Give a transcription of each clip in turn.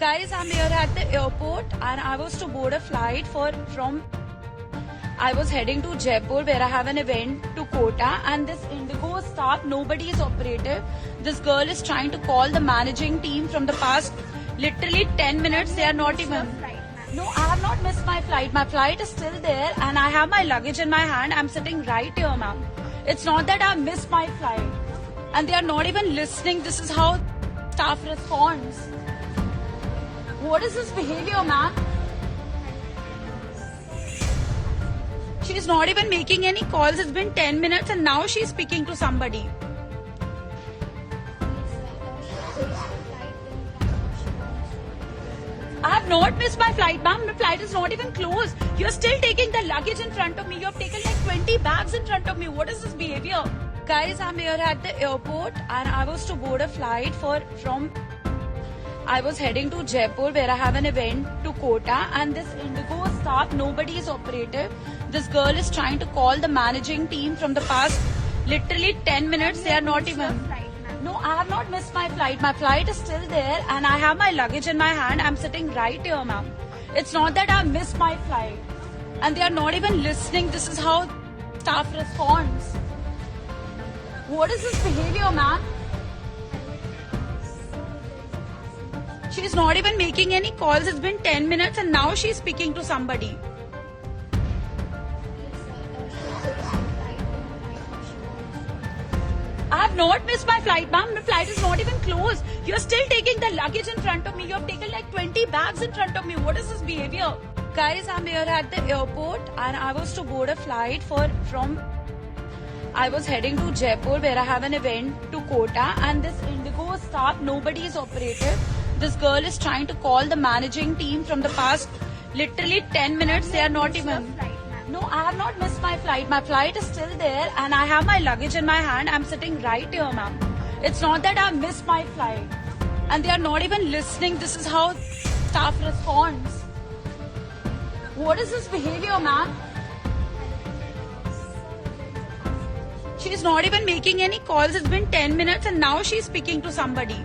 Guys, I'm here at the airport and I was to board a flight I was heading to Jaipur where I have an event to Kota, and this Indigo staff, nobody is operative. This girl is trying to call the managing team from the past literally 10 minutes. They are not even. No, I have not missed my flight. My flight is still there and I have my luggage in my hand. I'm sitting right here, ma'am. It's not that I missed my flight. And they are not even listening. This is how staff responds. What is this behavior, ma'am? She's not even making any calls. It's been 10 minutes and now she's speaking to somebody. I have not missed my flight, ma'am. My flight is not even closed. You're still taking the luggage in front of me. You have taken like 20 bags in front of me. What is this behavior? Guys, I'm here at the airport and I was to board a flight I was heading to Jaipur where I have an event to Kota, and this Indigo staff, nobody is operative. This girl is trying to call the managing team from the past literally 10 minutes. They are not even. No, I have not missed my flight. My flight is still there and I have my luggage in my hand. I'm sitting right here, ma'am. It's not that I missed my flight. And they are not even listening. This is how staff responds. What is this behavior, ma'am? She's not even making any calls. It's been 10 minutes and now she's speaking to somebody. I have not missed my flight, ma'am. My flight is not even closed. You're still taking the luggage in front of me. You have taken like 20 bags in front of me. What is this behavior? Guys, I'm here at the airport and I was to board a flight I was heading to Jaipur where I have an event to Kota, and this Indigo staff, nobody is operative. This girl is trying to call the managing team from the past literally 10 minutes. They are not even. No, I have not missed my flight. My flight is still there and I have my luggage in my hand. I'm sitting right here, ma'am. It's not that I missed my flight. And they are not even listening. This is how staff responds. What is this behavior, ma'am? She's not even making any calls. It's been 10 minutes and now she's speaking to somebody.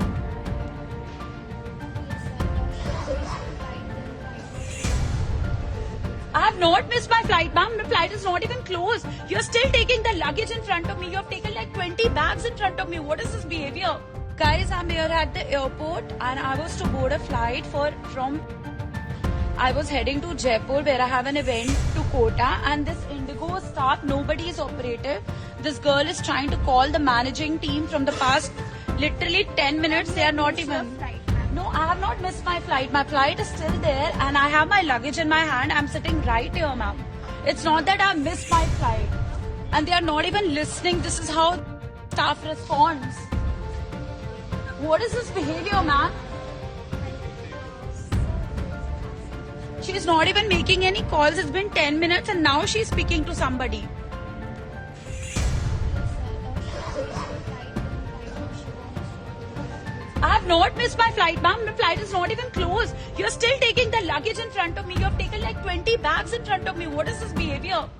I have not missed my flight, ma'am. My flight is not even closed. You're still taking the luggage in front of me. You have taken like 20 bags in front of me. What is this behavior? Guys, I'm here at the airport and I was to board a flight I was heading to Jaipur where I have an event to Kota, and this Indigo staff, nobody is operative. This girl is trying to call the managing team from the past literally 10 minutes. They are not even. No, I have not missed my flight. My flight is still there and I have my luggage in my hand. I'm sitting right here, ma'am. It's not that I missed my flight. And they are not even listening. This is how staff responds. What is this behavior, ma'am? She's not even making any calls. It's been 10 minutes and now she's speaking to somebody. I have not missed my flight, ma'am. My flight is not even closed. You're still taking the luggage in front of me. You have taken like 20 bags in front of me. What is this behavior?